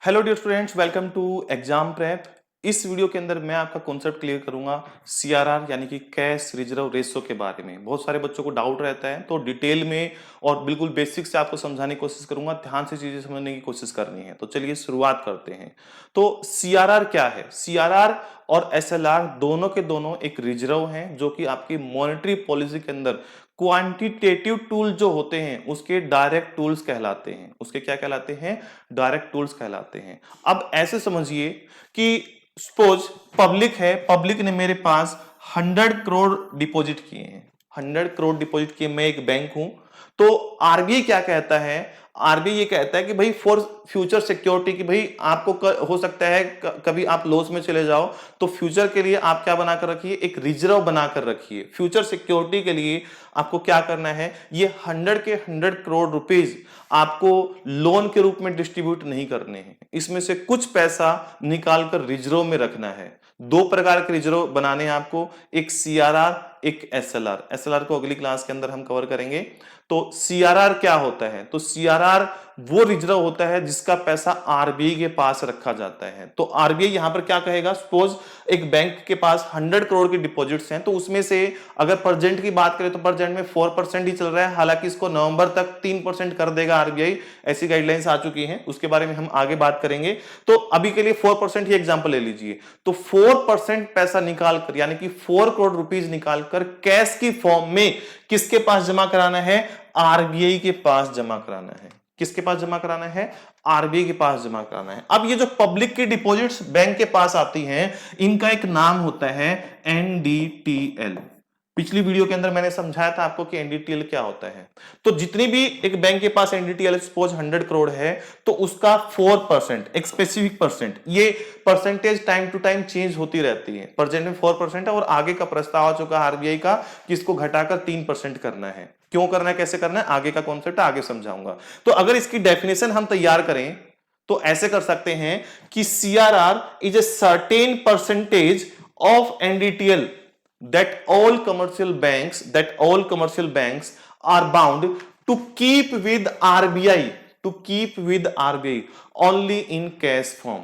Hello dear students, welcome to exam prep. इस video के अंदर मैं आपका कॉन्सेप्ट क्लियर करूंगा सीआरआर यानी कि कैश रिजर्व रेशो के बारे में। बहुत सारे बच्चों को डाउट रहता है, तो डिटेल में और बिल्कुल बेसिक से आपको समझाने की कोशिश करूंगा। ध्यान से चीजें समझने की कोशिश करनी है। तो चलिए शुरुआत करते हैं। तो सीआरआर क्या है? सीआरआर और एसएलआर दोनों के दोनों एक रिजर्व हैं जो कि आपकी मॉनेटरी पॉलिसी के अंदर क्वांटिटेटिव टूल जो होते हैं उसके डायरेक्ट टूल्स कहलाते हैं। उसके क्या कहलाते हैं? डायरेक्ट टूल्स कहलाते हैं। अब ऐसे समझिए कि सपोज पब्लिक है, पब्लिक ने मेरे पास 100 करोड़ डिपॉजिट किए हैं। 100 करोड़ डिपॉजिट किए, मैं एक बैंक हूं। तो आरबीआई क्या कहता है? आरबीआई ये कहता है कि भाई फॉर फ्यूचर सिक्योरिटी, कि भाई आपको हो सकता है कभी आप लॉस में चले जाओ, तो फ्यूचर के लिए आप क्या बनाकर रखिए? एक रिजर्व बनाकर रखिए। फ्यूचर सिक्योरिटी के लिए आपको क्या करना है? ये 100 रुपीज आपको लोन के रूप में डिस्ट्रीब्यूट नहीं करने हैं। इसमें से कुछ पैसा निकालकर रिजर्व में रखना है। दो प्रकार के रिजर्व बनाने हैं आपको, एक सीआरआर, एक एसएलआर। एसएलआर को अगली क्लास के अंदर हम कवर करेंगे। तो सीआरआर क्या होता है? तो सीआरआर वो रिजर्व होता है जिसका पैसा आरबीआई के पास रखा जाता है। तो आरबीआई यहां पर क्या कहेगा? सपोज एक बैंक के पास 100 करोड़ के डिपॉजिट्स हैं, तो उसमें से अगर प्रेजेंट की बात करें तो प्रेजेंट में 4% ही चल रहा है। हालांकि इसको नवंबर तक 3% कर देगा आरबीआई, ऐसी गाइडलाइंस आ चुकी हैं, उसके बारे में हम आगे बात करेंगे। तो अभी के लिए 4% ही एग्जांपल ले लीजिए। तो 4% पैसा निकालकर, यानी कि 4 करोड़ रुपीज निकालकर कैश की फॉर्म में किसके पास जमा कराना है? आरबीआई के पास जमा कराना है। किसके पास जमा कराना है? आरबीआई के पास जमा कराना है। अब ये जो पब्लिक की डिपॉजिट्स बैंक के पास आती हैं, इनका एक नाम होता है एनडीटीएल। पिछली वीडियो के अंदर मैंने समझाया था आपको कि एनडीटीएल क्या होता है। तो जितनी भी एक बैंक के पास एनडीटीएल सपोज 100 करोड़ है, तो उसका 4%, एक स्पेसिफिक परसेंट, ये percentage time to time change होती रहती है। प्रेजेंट में 4% है और आगे का प्रस्ताव आ चुका है आरबीआई का कि इसको घटाकर 3% करना है। क्यों करना है, कैसे करना है, आगे का कॉन्सेप्ट आगे समझाऊंगा। तो अगर इसकी डेफिनेशन हम तैयार करें तो ऐसे कर सकते हैं कि CRR is a certain percentage of NDTL that all commercial banks are bound to keep with RBI, only in cash form,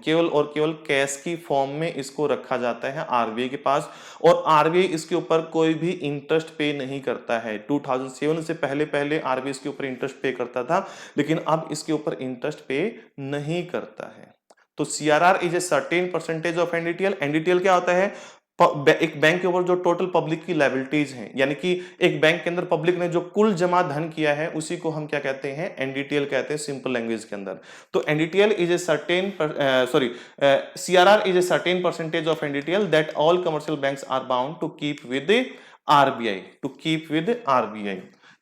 केवल और केवल कैश की फॉर्म में इसको रखा जाता है आरबीआई के पास। और आरबीआई इसके ऊपर कोई भी इंटरेस्ट पे नहीं करता है। 2007 से पहले पहले आरबीआई इसके ऊपर इंटरेस्ट पे करता था, लेकिन अब इसके ऊपर इंटरेस्ट पे नहीं करता है। तो CRR is a certain percentage of NDTL. NDTL क्या होता है? एक बैंक के ऊपर जो टोटल पब्लिक की लायबिलिटीज हैं, यानी कि एक बैंक के अंदर पब्लिक ने जो कुल जमा धन किया है, उसी को हम क्या कहते हैं? एनडीटीएल कहते हैं, सिंपल लैंग्वेज के अंदर। तो NDTL is a certain CRR is a certain percentage of NDTL that all commercial banks are bound to keep with RBI.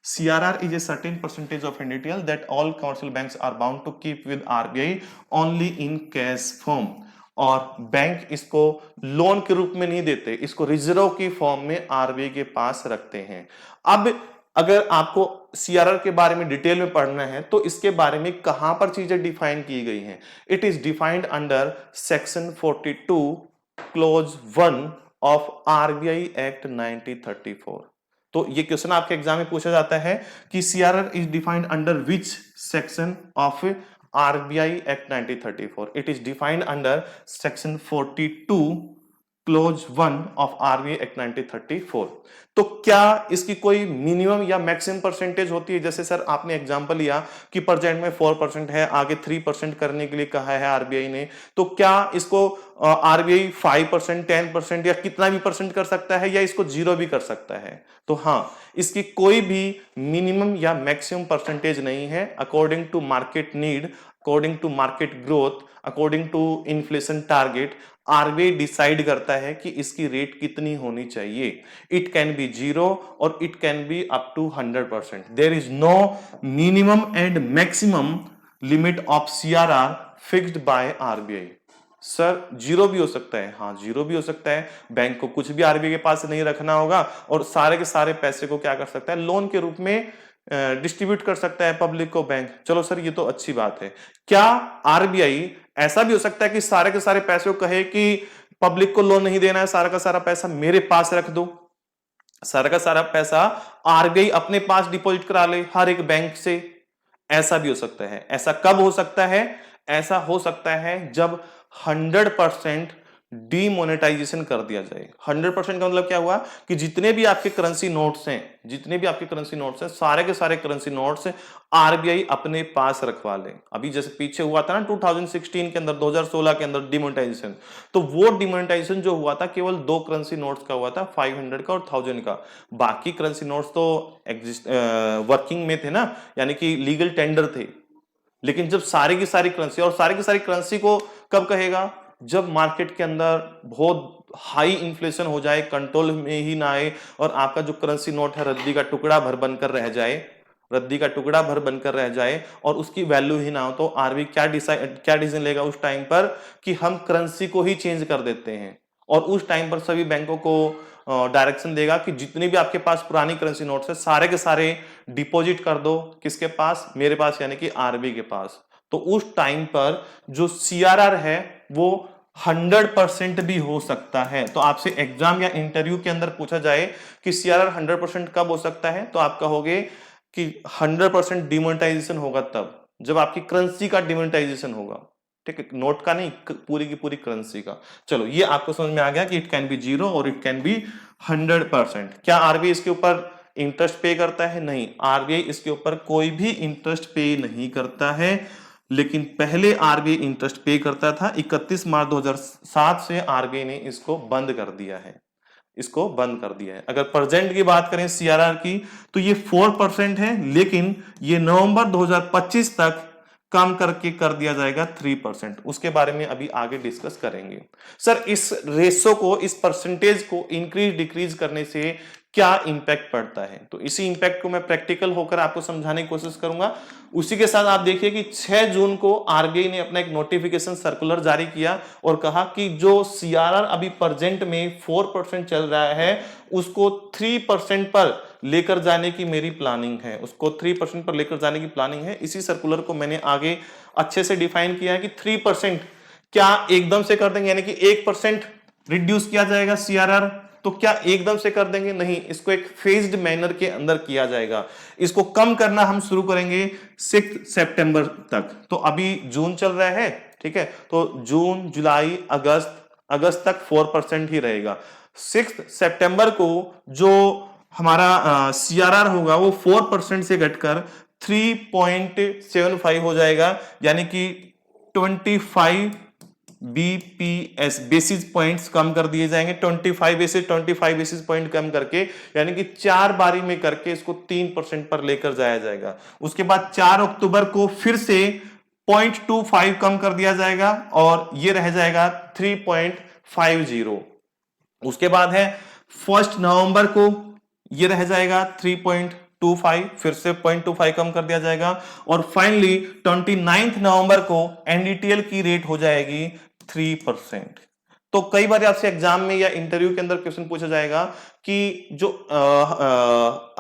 CRR is a certain percentage of NDTL that all commercial banks are bound to keep with RBI only in cash form। और bank इसको loan के रूप में नहीं देते, इसको reserve की form में आरबीआई के पास रखते हैं। अब अगर आपको सीआरआर के बारे में डिटेल में पढ़ना है तो इसके बारे में कहां पर चीजें डिफाइन की गई हैं? It is defined under section 42 close 1 of RBI act 1934। तो ये क्वेश्चन आपके एग्जाम में पूछा जाता है कि CRR is defined under which section of RBI act 1934। It is defined under section 42 close 1 of RBI act 1934। तो क्या इसकी कोई मिनिमम या मैक्सिमम परसेंटेज होती है? जैसे सर आपने एग्जांपल लिया कि प्रेजेंट में 4% है, आगे 3% करने के लिए कहा है आरबीआई ने, तो क्या इसको आरबीआई 5%, 10% या कितना भी परसेंट कर सकता है, या इसको 0 भी कर सकता है? तो हाँ, इसकी कोई भी मिनिमम या मैक्सिमम परसेंटेज नहीं है। According to market need, according to market growth, according to inflation target, RBI decide करता है कि इसकी रेट कितनी होनी चाहिए। इट कैन बी 0 और it can be up to 100%। There is no minimum and maximum limit of CRR fixed by RBI. Sir 0 भी हो सकता है? हाँ, 0 भी हो सकता है। बैंक को कुछ भी आरबीआई के पास नहीं रखना होगा और सारे के सारे पैसे को क्या कर सकता है? लोन के रूप में डिस्ट्रीब्यूट कर सकता है पब्लिक को बैंक। चलो सर, ये तो अच्छी बात है। क्या आरबीआई ऐसा भी हो सकता है कि सारे के सारे पैसे को कहे कि पब्लिक को लोन नहीं देना है, सारा का सारा पैसा मेरे पास रख दो, सारा का सारा पैसा आरबीआई अपने पास डिपॉजिट करा ले हर एक बैंक से? ऐसा भी हो सकता है। ऐसा कब हो सकता है? ऐसा हो सकता है जब 100% डीमोनेटाइजेशन कर दिया जाए। 100% का मतलब क्या हुआ कि जितने भी आपके करेंसी नोट्स हैं, जितने भी आपके करेंसी नोट्स हैं, सारे के सारे करेंसी नोट्स आरबीआई अपने पास रखवा ले। अभी जैसे पीछे हुआ था ना 2016 के अंदर, 2016 के अंदर डिमोनेटाइजेशन, तो वो डिमोनेटाइजेशन जो हुआ था केवल दो करेंसी नोट्स का हुआ था, 500 का और 1000 का। बाकी करेंसी नोट्स तो एग्जिस्ट वर्किंग में थे ना, यानी कि लीगल टेंडर थे। लेकिन जब सारी की सारी करेंसी, और सारी की सारी करेंसी को कब कहेगा? जब मार्केट के अंदर बहुत हाई इन्फ्लेशन हो जाए, कंट्रोल में ही ना आए, और आपका जो करेंसी नोट है रद्दी का टुकड़ा भर बनकर रह जाए, रद्दी का टुकड़ा भर बनकर रह जाए, और उसकी वैल्यू ही ना हो, तो आरबीआई क्या डिसीजन लेगा उस टाइम पर कि हम करेंसी को ही चेंज कर देते हैं। और उस टाइम पर सभी बैंकों को डायरेक्शन देगा कि जितने भी आपके पास पुरानी करेंसी नोट्स है सारे के सारे डिपॉजिट कर दो। किसके पास? मेरे पास, यानी कि आरबीआई के पास। तो उस टाइम पर जो सीआरआर है वो 100% भी हो सकता है। तो आपसे एग्जाम या इंटरव्यू के अंदर पूछा जाए कि सीआरआर 100% कब हो सकता है, तो आप कहोगे कि 100% डिमोनेटाइजेशन होगा तब जब आपकी करेंसी का डिमोनेटाइजेशन होगा। ठीक है, नोट का नहीं, पूरी की पूरी करेंसी का। चलो, ये आपको समझ में आ गया कि इट कैन बी 0 और इट कैन बी 100%। क्या आरबीआई इसके ऊपर इंटरेस्ट पे करता है? नहीं, आरबीआई इसके ऊपर कोई भी इंटरेस्ट पे नहीं करता है। लेकिन पहले आरबीआई इंटरेस्ट पे करता था। 31 मार्च 2007 से आरबीआई ने इसको बंद कर दिया है, इसको बंद कर दिया है। अगर प्रेजेंट की बात करें सीआरआर की, तो ये 4% है, लेकिन ये नवंबर 2025 तक कम करके कर दिया जाएगा 3%। उसके बारे में अभी आगे डिस्कस करेंगे। सर, इस रेशो को, इस परसेंटेज को इंक्रीज डिक्रीज करने से क्या इंपैक्ट पड़ता है, तो इसी इंपैक्ट को मैं प्रैक्टिकल होकर आपको समझाने की कोशिश करूंगा। उसी के साथ आप देखिए कि 6 जून को आरबीआई ने अपना एक नोटिफिकेशन सर्कुलर जारी किया और कहा कि जो सीआरआर अभी प्रेजेंट में 4% चल रहा है, उसको 3% पर लेकर जाने की मेरी प्लानिंग है, उसको 3% पर लेकर जाने की प्लानिंग है। इसी सर्कुलर को मैंने आगे अच्छे से डिफाइन किया है कि 3% क्या एकदम से कर देंगे, यानी कि 1% रिड्यूस किया जाएगा सीआरआर, तो क्या एकदम से कर देंगे? नहीं, इसको एक फेज्ड मैनर के अंदर किया जाएगा। इसको कम करना हम शुरू करेंगे 6 सितंबर तक। तो अभी जून चल रहा है, ठीक है, तो जून, जुलाई, अगस्त तक 4% ही रहेगा। 6 सितंबर को जो हमारा सीआरआर होगा वो 4% से घटकर 3.75 हो जाएगा, यानी कि 25 बीपीएस बेसिस पॉइंट्स कम कर दिए जाएंगे। 25 बेसिस पॉइंट कम करके, यानी कि 4 बारी में करके इसको 3% पर लेकर जाया जाएगा। उसके बाद 4 अक्टूबर को फिर से 0.25 कम कर दिया जाएगा और ये रह जाएगा 3.50। उसके बाद है 1 नवंबर को ये रह जाएगा 3.25, फिर से 0.25 कम कर दिया जाएगा। और फाइनली 29 नवंबर को एनडीटीएल की रेट हो जाएगी 3%। तो कई बार आपसे एग्जाम में या इंटरव्यू के अंदर क्वेश्चन पूछा जाएगा कि जो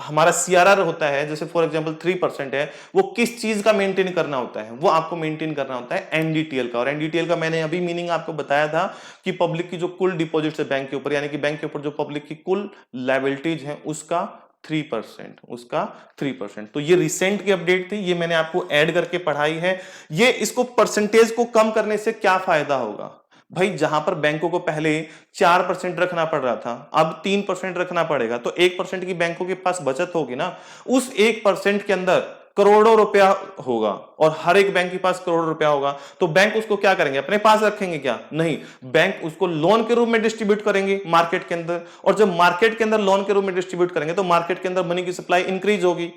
हमारा सीआरआर होता है, जैसे फॉर एग्जांपल 3% है, वो किस चीज का मेंटेन करना होता है? वो आपको मेंटेन करना होता है एनडीटीएल का। और एनडीटीएल का मैंने अभी मीनिंग आपको बताया था कि पब्लिक की जो कुल डिपॉजिट है बैंक के ऊपर, यानी कि बैंक के ऊपर जो पब्लिक की कुल लायबिलिटीज है उसका 3%, उसका 3%। तो ये रिसेंट की अपडेट थी, ये मैंने आपको ऐड करके पढ़ाई है। ये इसको परसेंटेज को कम करने से क्या फायदा होगा भाई? जहां पर बैंकों को पहले 4% रखना पड़ रहा था, अब 3% रखना पड़ेगा, तो 1% की बैंकों के पास बचत होगी ना। उस 1% के अंदर करोड़ों रुपया होगा और हर एक बैंक के पास करोड़ों रुपया होगा, तो बैंक उसको क्या करेंगे? अपने पास रखेंगे क्या? नहीं, बैंक उसको लोन के रूप में डिस्ट्रीब्यूट करेंगे मार्केट के अंदर। और जब मार्केट के अंदर लोन के रूप में डिस्ट्रीब्यूट करेंगे तो मार्केट के अंदर मनी की सप्लाई इंक्रीज होगी।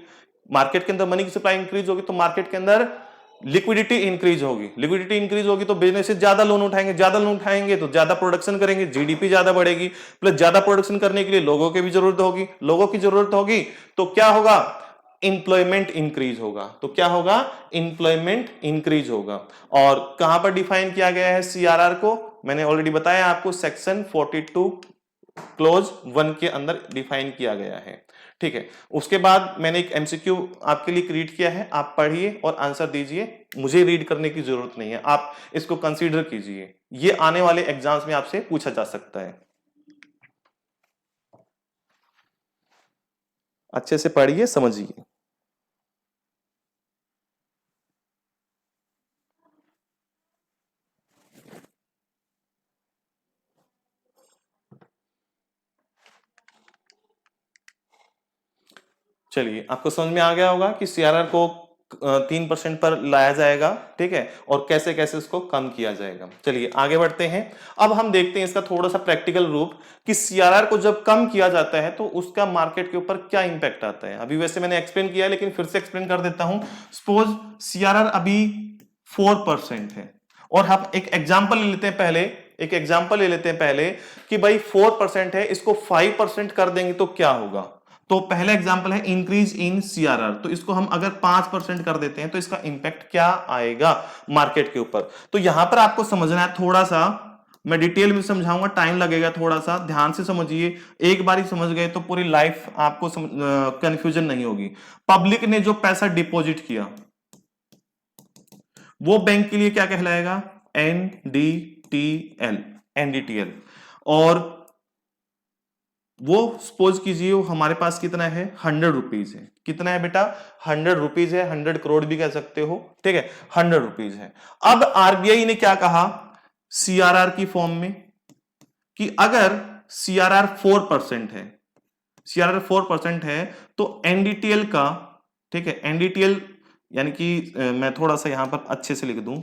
मार्केट के अंदर मनी की सप्लाई इंक्रीज होगी तो मार्केट के अंदर लिक्विडिटी इंक्रीज होगी। लिक्विडिटी इंक्रीज होगी तो बिजनेस ज्यादा लोन उठाएंगे, ज्यादा लोन उठाएंगे तो ज्यादा प्रोडक्शन करेंगे, जीडीपी ज्यादा बढ़ेगी। प्लस ज्यादा प्रोडक्शन करने के लिए लोगों की भी जरूरत होगी, लोगों की जरूरत होगी तो क्या होगा? इंप्लॉयमेंट इंक्रीज होगा। तो क्या होगा? इंप्लॉयमेंट इंक्रीज होगा। और कहां पर डिफाइन किया गया है सीआरआर को? मैंने ऑलरेडी बताया आपको, सेक्शन 42 क्लोज 1 के अंदर डिफाइन किया गया है। ठीक है, उसके बाद मैंने एक एमसीक्यू आपके लिए क्रिएट किया है, आप पढ़िए और आंसर दीजिए। मुझे रीड करने की जरूरत नहीं है, आप इसको कंसीडर कीजिए, ये आने वाले एग्जाम्स में आपसे पूछा जा सकता है। अच्छे से पढ़िए, समझिए। चलिए आपको समझ में आ गया होगा कि सीआरआर को 3% पर लाया जाएगा, ठीक है, और कैसे कैसे इसको कम किया जाएगा। चलिए आगे बढ़ते हैं। अब हम देखते हैं इसका थोड़ा सा प्रैक्टिकल रूप कि सीआरआर को जब कम किया जाता है तो उसका मार्केट के ऊपर क्या इंपैक्ट आता है। अभी वैसे मैंने एक्सप्लेन किया है लेकिन फिर से एक्सप्लेन कर देता हूं। सपोज सीआरआर अभी 4% है और हम एक एग्जांपल ले लेते हैं पहले कि भाई 4% है, इसको 5% कर देंगे तो क्या होगा। तो पहला एग्जांपल है इंक्रीज इन सीआरआर, तो इसको हम अगर 5% कर देते हैं तो इसका इंपैक्ट क्या आएगा मार्केट के ऊपर। तो यहां पर आपको समझना है, थोड़ा सा मैं डिटेल में समझाऊंगा, टाइम लगेगा, थोड़ा सा ध्यान से समझिए। एक बार ही समझ गए तो पूरी लाइफ आपको कंफ्यूजन नहीं होगी। पब्लिक ने जो पैसा डिपॉजिट किया वो बैंक के लिए क्या कहलाएगा, एनडीटीएल। और वो सपोज कीजिए वो हमारे पास कितना है, 100 रुपीज है। कितना है बेटा, 100 रुपीज है, 100 करोड़ भी कह सकते हो, ठीक है, 100 रुपीज है। अब आरबीआई ने क्या कहा सीआरआर की फॉर्म में कि अगर सीआरआर 4% है तो एनडीटीएल का, ठीक है, एनडीटीएल यानी कि मैं थोड़ा सा यहां पर अच्छे से लिख दूं,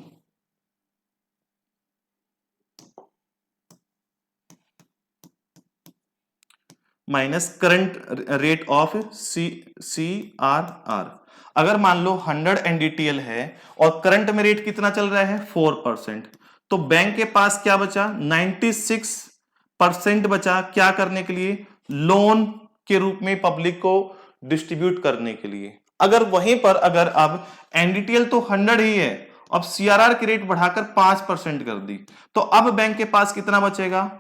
minus current rate of CRR. अगर मान लो 100 एनडीटीएल है और करंट में रेट कितना चल रहा है 4%, तो बैंक के पास क्या बचा, 96% बचा क्या करने के लिए, लोन के रूप में पब्लिक को डिस्ट्रीब्यूट करने के लिए। अगर वहीं पर अगर अब एनडीटीएल तो 100 ही है, अब सीआरआर की रेट बढ़ाकर 5% कर दी, तो अब बैंक के पास कितना बचेगा,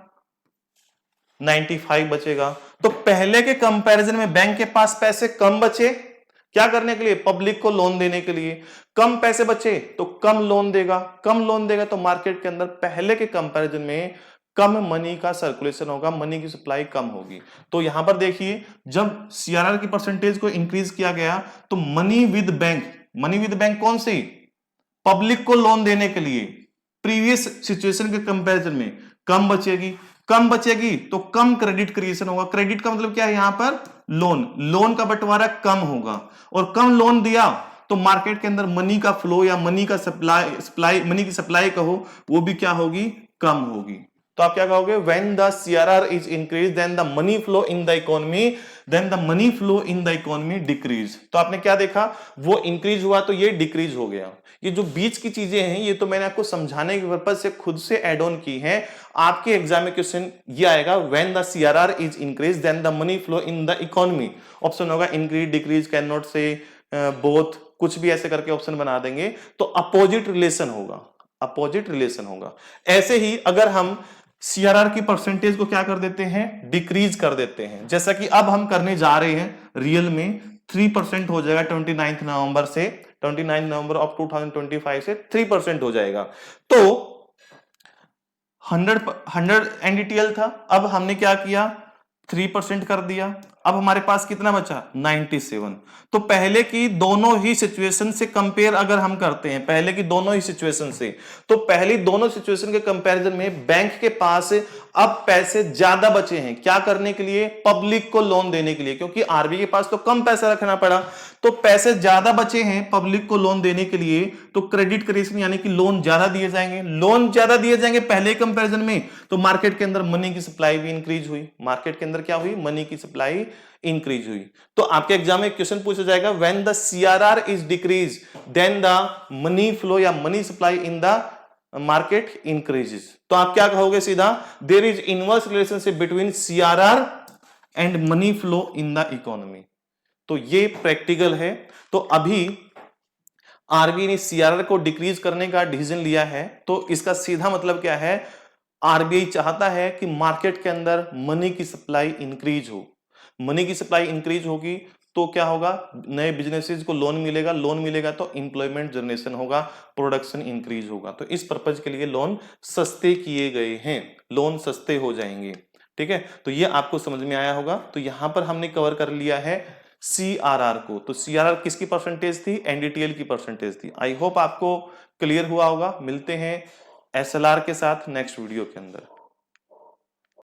95 बचेगा। तो पहले के कंपैरिजन में बैंक के पास पैसे कम बचे, क्या करने के लिए, पब्लिक को लोन देने के लिए। कम पैसे बचे तो कम लोन देगा तो मार्केट के अंदर पहले के कंपैरिजन में कम मनी का सर्कुलेशन होगा, मनी की सप्लाई कम होगी। तो यहां पर देखिए जब सीआरआर की परसेंटेज को इंक्रीज किया गया तो मनी विद बैंक कौन सी, पब्लिक को लोन देने के लिए प्रीवियस सिचुएशन के कंपैरिजन में कम बचेगी तो कम क्रेडिट क्रिएशन होगा। क्रेडिट का मतलब क्या है, यहां पर लोन का बंटवारा कम होगा, और कम लोन दिया तो मार्केट के अंदर मनी का फ्लो या मनी की सप्लाई कहो वो भी क्या होगी, कम होगी। तो आप क्या कहोगे, when the CRR is increase then the money flow in the economy decrease. तो आपने क्या देखा, वो इंक्रीज हुआ तो ये डिक्रीज हो गया। ये जो बीच की चीजें हैं ये तो मैंने आपको समझाने के पर्पज से खुद से ऐड ऑन की हैं। आपके एग्जाम में क्वेश्चन ये आएगा, when the CRR is increase then the money flow in the economy. Option होगा increase, decrease, can not say, both, कुछ भी ऐसे करके ऑप्शन बना देंगे तो अपोजिट रिलेशन होगा। ऐसे ही अगर हम सीआरआर की परसेंटेज को क्या कर देते हैं, डिक्रीज कर देते हैं, जैसा कि अब हम करने जा रहे हैं, रियल में 3% हो जाएगा 29 नवंबर ऑफ 2025 से 3% हो जाएगा। तो 100 एनडीटीएल था, अब हमने क्या किया, 3% कर दिया, अब हमारे पास कितना बचा, 97। तो पहले की दोनों ही सिचुएशन से कंपेयर अगर हम करते हैं, तो पहली दोनों सिचुएशन के कंपैरिजन में बैंक के पास अब पैसे ज्यादा बचे हैं, क्या करने के लिए, पब्लिक को लोन देने के लिए, क्योंकि आरबीआई के पास तो कम पैसा रखना पड़ा, तो पैसे ज्यादा बचे हैं पब्लिक को लोन देने के लिए, तो क्रेडिट क्रिएशन यानी कि लोन ज्यादा दिए जाएंगे पहले कंपैरिजन में, तो मार्केट के अंदर मनी की सप्लाई भी इंक्रीज हुई, मार्केट के अंदर क्या हुई, मनी की सप्लाई इंक्रीज हुई। तो आपके एग्जाम में क्वेश्चन पूछा जाएगा, when the CRR is decrease then the money flow या money supply in the market increases. तो आप क्या कहोगे सीधा, there is inverse relationship between CRR and money flow in the economy. तो ये प्रैक्टिकल है। तो अभी आरबीआई ने सीआरआर को डिक्रीज करने का डिसीजन लिया है, तो इसका सीधा मतलब क्या है, आरबीआई चाहता है कि मार्केट के अंदर मनी की सप्लाई इंक्रीज हो। मनी की सप्लाई इंक्रीज होगी तो क्या होगा, नए बिजनेसेस को लोन मिलेगा तो इंप्लॉयमेंट जनरेशन होगा, प्रोडक्शन इंक्रीज होगा। तो इस पर्पज के लिए लोन सस्ते किए गए हैं, लोन सस्ते हो जाएंगे, ठीक है। तो ये आपको समझ में आया होगा। तो यहां पर हमने कवर कर लिया है सीआरआर को। तो सीआरआर किसकी परसेंटेज थी, एनडीटीएल की परसेंटेज थी। आई होप आपको क्लियर हुआ होगा। मिलते हैं एसएलआर के साथ नेक्स्ट वीडियो के अंदर।